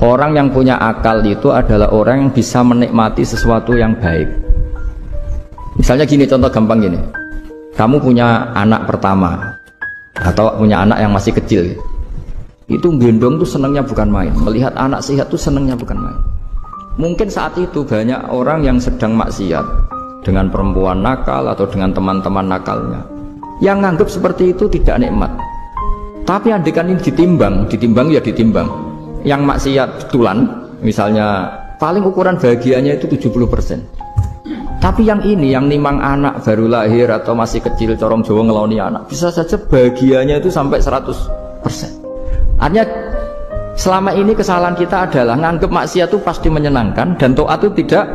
Orang yang punya akal itu adalah orang yang bisa menikmati sesuatu yang baik. Misalnya gini, contoh gampang gini. Kamu punya anak pertama atau punya anak yang masih kecil. Itu gendong tuh senangnya bukan main. Melihat anak sehat tuh senangnya bukan main. Mungkin saat itu banyak orang yang sedang maksiat dengan perempuan nakal atau dengan teman-teman nakalnya, yang nganggap seperti itu tidak nikmat. Tapi andekan ini ditimbang ya ditimbang. Yang maksiat betulan, misalnya paling ukuran bahagianya itu 70%. Tapi yang ini, yang nimang anak baru lahir atau masih kecil, corong Jawa ngeloni anak, bisa saja bahagianya itu sampai 100%. Artinya selama ini kesalahan kita adalah nganggap maksiat itu pasti menyenangkan dan taat itu tidak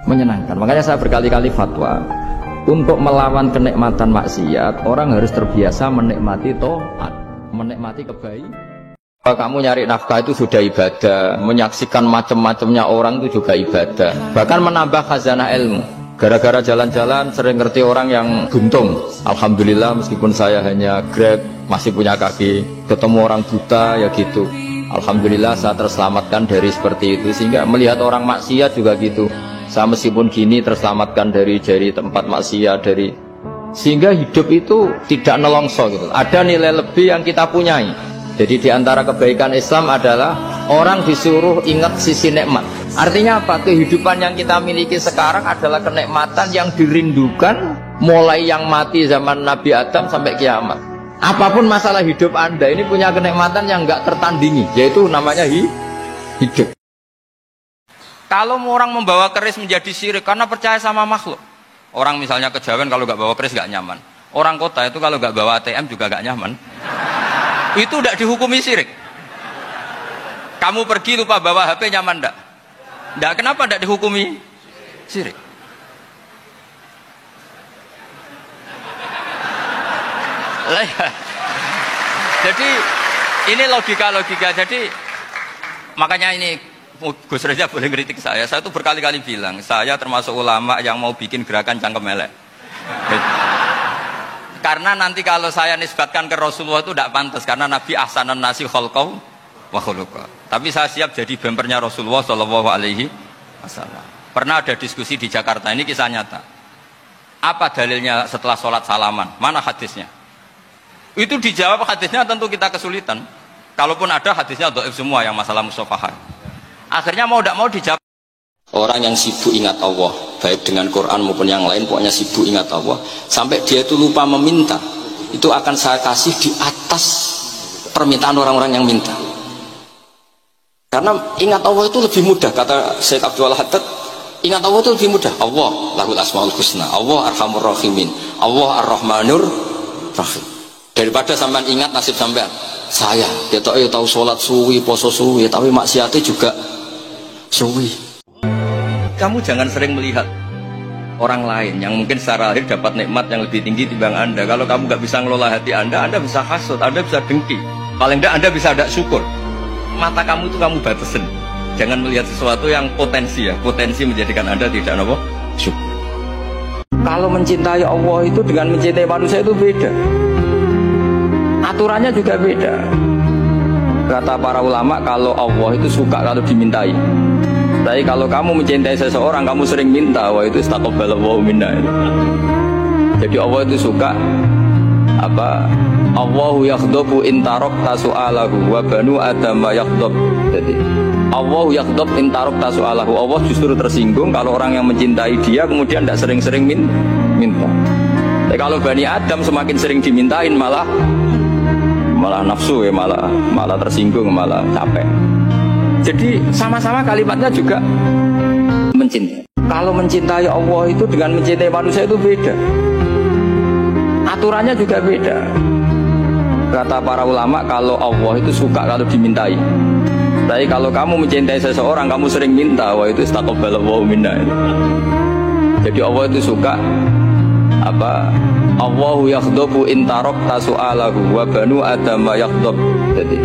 menyenangkan. Makanya saya berkali-kali fatwa, untuk melawan kenikmatan maksiat, orang harus terbiasa menikmati taat, menikmati kebaikan. Kalau kamu nyari nafkah itu sudah ibadah, menyaksikan macam-macamnya orang itu juga ibadah, bahkan menambah khazanah ilmu. Gara-gara jalan-jalan sering ngerti orang yang buntung. Alhamdulillah meskipun saya hanya Grab, masih punya kaki, ketemu orang buta ya gitu. Alhamdulillah saya terselamatkan dari seperti itu. Sehingga melihat orang maksiat juga gitu. Saya meskipun gini terselamatkan dari tempat maksiat, sehingga hidup itu tidak nelongso gitu. Ada nilai lebih yang kita punyai. Jadi di antara kebaikan Islam adalah orang disuruh ingat sisi nikmat. Artinya apa? Kehidupan yang kita miliki sekarang adalah kenikmatan yang dirindukan mulai yang mati zaman Nabi Adam sampai kiamat. Apapun masalah hidup Anda ini punya kenikmatan yang nggak tertandingi, yaitu namanya hidup. Kalau orang membawa keris menjadi syirik karena percaya sama makhluk. Orang misalnya kejawen kalau nggak bawa keris nggak nyaman. Orang kota itu kalau nggak bawa ATM juga nggak nyaman. Itu tidak dihukumi syirik. Kamu pergi lupa bawa HP nyaman enggak? Enggak, kenapa tidak dihukumi syirik? Jadi ini logika. Jadi makanya ini Gus Reza boleh kritik saya tuh berkali-kali bilang, saya termasuk ulama yang mau bikin gerakan cangkem elek. Karena nanti kalau saya nisbatkan ke Rasulullah itu tidak pantas, karena Nabi ahsanan nasi khalqahu wa khuluqa. Tapi saya siap jadi bempernya Rasulullah sallallahu alaihi wasallam. Pernah ada diskusi di Jakarta, ini kisah nyata. Apa dalilnya setelah sholat salaman? Mana hadisnya? Itu dijawab hadisnya tentu kita kesulitan. Kalaupun ada hadisnya dhaif semua yang masalah musafahat. Akhirnya mau tidak mau dijawab. Orang yang sibuk ingat Allah, baik dengan Quran maupun yang lain, pokoknya sibuk ingat Allah, sampai dia itu lupa meminta, itu akan saya kasih di atas permintaan orang-orang yang minta. Karena ingat Allah itu lebih mudah, kata Syekh Abdul Haddad, ingat Allah itu lebih mudah. Allah lahul asmaul husna, Allah arhamur rahimin, Allah ar-rahmanur rahim. Daripada sampean ingat nasib sampean, saya ya tahu sholat suwi, poso suwi, tapi maksiatnya juga suwi. Kamu jangan sering melihat orang lain yang mungkin secara lahir dapat nikmat yang lebih tinggi timbang Anda. Kalau kamu nggak bisa ngelola hati Anda bisa hasut, Anda bisa dengki. Paling tidak Anda bisa ada syukur. Mata kamu itu kamu batasin. Jangan melihat sesuatu yang potensi menjadikan Anda tidak syukur. Kalau mencintai Allah itu dengan mencintai manusia itu beda. Aturannya juga beda. Kata para ulama, kalau Allah itu suka kalau dimintai. Tapi kalau kamu mencintai seseorang, kamu sering minta, wah itu istaqabbalallahu minna. Jadi Allah itu suka apa? Allahu yaghdabu in tarakta su'alahu wa banu adam yaghdab. Jadi Allahu yaghdab in tarakta su'alahu. Allah justru tersinggung kalau orang yang mencintai dia kemudian tidak sering-sering minta. Tapi kalau Bani Adam semakin sering dimintain malah nafsu ya, malah tersinggung, malah capek. Jadi sama-sama kalimatnya juga mencintai. Kalau mencintai Allah itu dengan mencintai manusia itu beda. Aturannya juga beda. Kata para ulama, kalau Allah itu suka kalau dimintai. Tapi kalau kamu mencintai seseorang, kamu sering minta, wah itu istaqabbalallahu minna. Jadi Allah itu suka apa? Allahu yaghdabu in tarakta su'alahu wa banu adam yaghdab. Jadi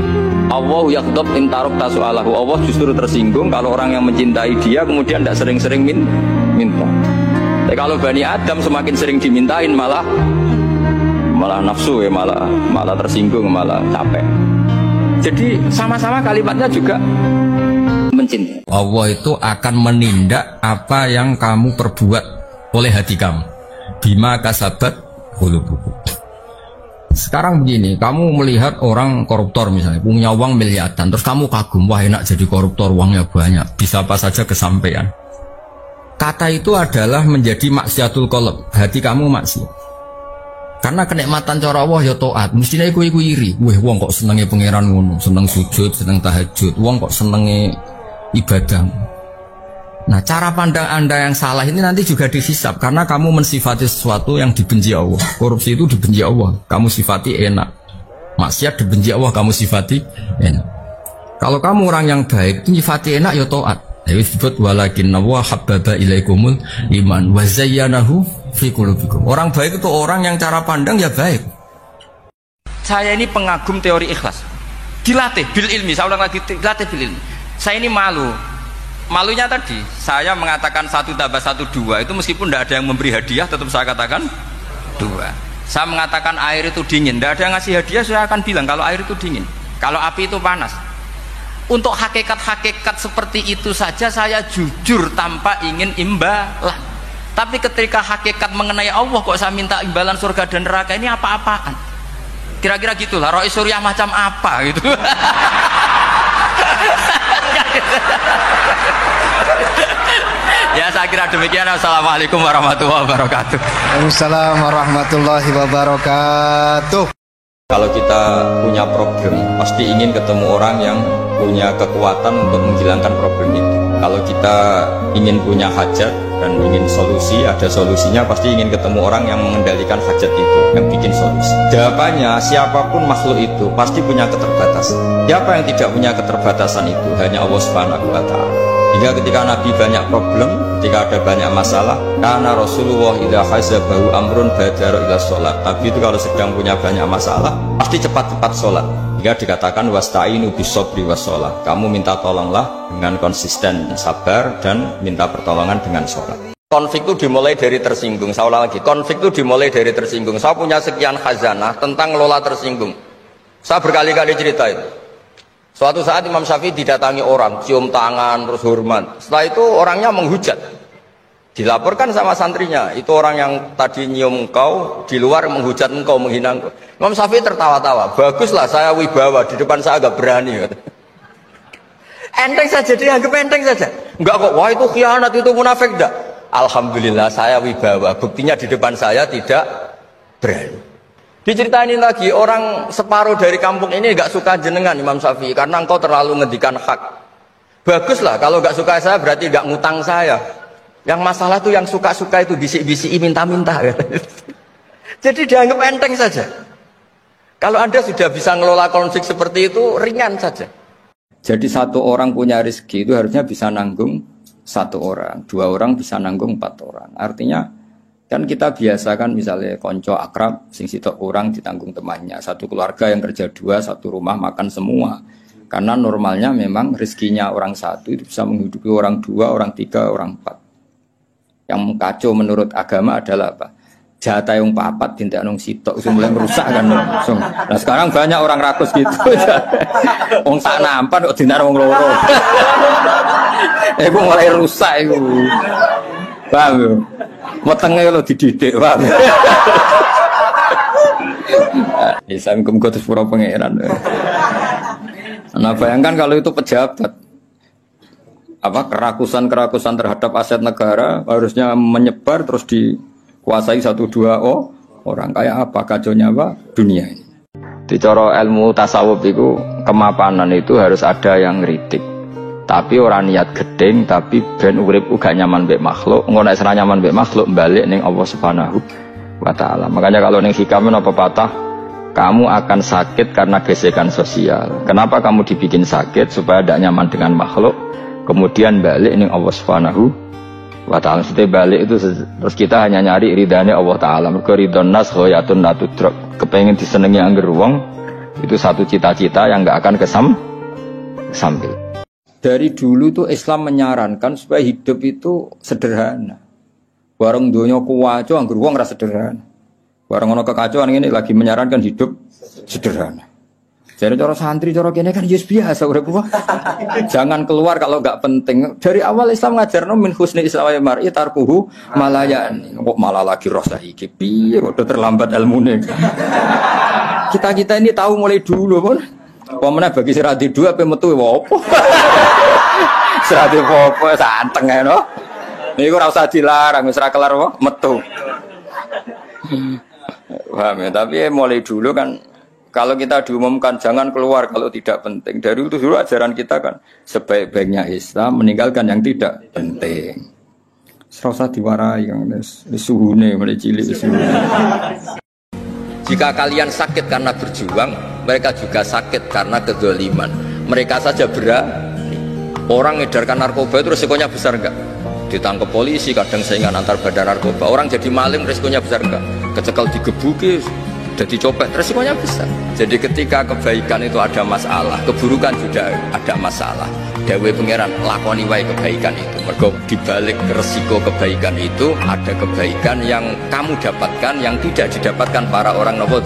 Allahu yaghdab in tarakta su'alahu. Allah justru tersinggung kalau orang yang mencintai dia kemudian tidak sering-sering minta. Tapi kalau Bani Adam semakin sering dimintain malah nafsu ya, malah tersinggung, malah capek. Jadi sama-sama kalimatnya juga mencintai. Allah itu akan menindak apa yang kamu perbuat oleh hati kamu. Bima kasabat qulubukum. Sekarang begini, kamu melihat orang koruptor misalnya, punya uang miliaran, terus kamu kagum, wah enak jadi koruptor, uangnya banyak, bisa apa saja kesampaian. Kata itu adalah menjadi maksiatul qalb, hati kamu maksiat. Karena kenikmatan cara Allah ya taat, mestinya iku iri. Wah, wong kok senenge pangeran ngono, seneng sujud, seneng tahajud, wong kok senenge ibadah. Nah, cara pandang Anda yang salah ini nanti juga dihisab karena kamu mensifati sesuatu yang dibenci Allah. Korupsi itu dibenci Allah, kamu sifati enak. Maksiat dibenci Allah, kamu sifati enak. Kalau kamu orang yang baik, itu sifati enak ya taat. Ya disebut walakinna wa habbaba ilaikumul iman wa zayyanahu fi qulubikum. Orang baik itu orang yang cara pandang ya baik. Saya ini pengagum teori ikhlas. Dilatih bil ilmi, saya ulang lagi, dilatih bil ilmi. Saya ini malu. Malunya tadi, saya mengatakan 1 tambah 1 2 itu meskipun tidak ada yang memberi hadiah, tetap saya katakan 2. Saya mengatakan air itu dingin, tidak ada yang ngasih hadiah, saya akan bilang kalau air itu dingin, kalau api itu panas. Untuk hakikat-hakikat seperti itu saja saya jujur tanpa ingin imbalan. Tapi ketika hakikat mengenai Allah kok saya minta imbalan surga dan neraka, ini apa-apaan? Kira-kira gitulah, Rois Suryah macam apa gitu. Ya saya kira demikian. Assalamualaikum warahmatullahi wabarakatuh. Waalaikumsalam warahmatullahi wabarakatuh. Kalau kita punya problem, pasti ingin ketemu orang yang punya kekuatan untuk menghilangkan problem itu. Kalau kita ingin punya hajat dan ingin solusi, ada solusinya, pasti ingin ketemu orang yang mengendalikan hajat itu, yang bikin solusi. Jawabannya, siapapun makhluk itu pasti punya keterbatasan. Siapa yang tidak punya keterbatasan itu? Hanya Allah Subhanahu wa Ta'ala. Hingga ketika Nabi banyak problem, ketika ada banyak masalah, karena Rasulullah idza hazabahu amrun badara ila sholat. Nabi itu kalau sedang punya banyak masalah, pasti cepat-cepat sholat. Hingga dikatakan wasta'inu bisobri washolat. Kamu minta tolonglah dengan konsisten sabar dan minta pertolongan dengan sholat. Konflik itu dimulai dari tersinggung. Saya ulang lagi, konflik itu dimulai dari tersinggung. Saya punya sekian khazanah tentang ngelola tersinggung. Saya berkali-kali cerita itu. Suatu saat Imam Syafi'i didatangi orang, cium tangan, terus hormat. Setelah itu orangnya menghujat. Dilaporkan sama santrinya, itu orang yang tadi nyium engkau, di luar menghujat engkau, menghina engkau. Imam Syafi'i tertawa-tawa, baguslah saya wibawa, di depan saya agak berani. Enteng saja, dianggap enteng saja. Enggak kok, wah itu khianat, itu munafik, enggak. Alhamdulillah saya wibawa, buktinya di depan saya tidak berani. Diceritain lagi, orang separuh dari kampung ini gak suka jenengan Imam Syafi'i karena engkau terlalu ngedikan hak. Baguslah, kalau gak suka saya berarti gak ngutang saya. Yang masalah tuh yang suka-suka itu bisik-bisik minta-minta. Jadi dianggap enteng saja. Kalau Anda sudah bisa ngelola konflik seperti itu, ringan saja. Jadi satu orang punya rezeki itu harusnya bisa nanggung 1 orang, 2 orang bisa nanggung 4 orang. Artinya kan kita biasa kan misalnya konco akrab sing sitok orang ditanggung temannya, satu keluarga yang kerja 2, satu rumah makan semua. Karena normalnya memang rezekinya orang 1 itu bisa menghidupi orang 2, orang 3, orang 4. Yang kacau menurut agama adalah apa? Jatah yang 4 dintek nang sitok itu mulai merusak kan langsung. Nah sekarang banyak orang rakus gitu. Wong sak nampan kok dintek wong loro. Iku mulai rusak iku. Paham yo? Wetenge lho dididik, paham. Islam kum kotes pura pangeran. Nah bayangkan kalau itu pejabat, apa kerakusan terhadap aset negara harusnya menyebar terus dikuasai 1-2 orang, kayak apa kacaunya apa dunia ini. Di cara ilmu tasawuf itu kemapanan itu harus ada yang ngritik. Tapi orang niat gedeng, tapi ben urip uga nyaman mbek makhluk, engko nek ora nyaman mbek makhluk balik ning Allah Subhanahu wa Ta'ala. Makanya kalau ning hikam apa patah, kamu akan sakit karena gesekan sosial. Kenapa kamu dibikin sakit? Supaya tidak nyaman dengan makhluk, kemudian balik ning Allah Subhanahu wa Ta'ala. Setelah balik itu terus kita hanya nyari ridhanya Allah Ta'ala. Mergo ridhon nas ghayatun la tudrak. Kepengen disenengi angger wong, itu satu cita-cita yang enggak akan kesampil. Dari dulu tuh Islam menyarankan supaya hidup itu sederhana. Warung donya kuwaco anggur wong ora sederhana. Warung ono kekacauan ini lagi menyarankan hidup sederhana. Jadi cara santri, cara kene kan just biasa urip apa. Jangan keluar kalau enggak penting. Dari awal Islam ngajarno min husni islamil mar'i tarkuhu malayan. Kok malah lagi rasa iki piye udah terlambat ilmune. Kita ini tahu mulai dulu pun. Pemene bagi sirati dua apa metu opo. Sirati opo santeng ae no. Niku ora usah dilarang wis ra kelar apa metu. Paham ya, tapi mulai dulu kan kalau kita diumumkan jangan keluar kalau tidak penting. Dari itu dulu ajaran kita kan sebaik-baiknya Islam meninggalkan yang tidak penting. Serasa diwarai yang suhune mulai cilik suhune. Jika kalian sakit karena berjuang, mereka juga sakit karena kedzaliman. Mereka saja berani. Orang ngedarkan narkoba itu resikonya besar enggak? Ditangkap polisi, kadang saingan antar badan narkoba. Orang jadi maling resikonya besar enggak? Kecekel digebuki, jadi copet, resikonya besar. Jadi ketika kebaikan itu ada masalah, keburukan juga ada masalah. Dewe pangeran lakoni wae kebaikan itu. Mergo dibalik resiko kebaikan itu ada kebaikan yang kamu dapatkan yang tidak didapatkan para orang nopo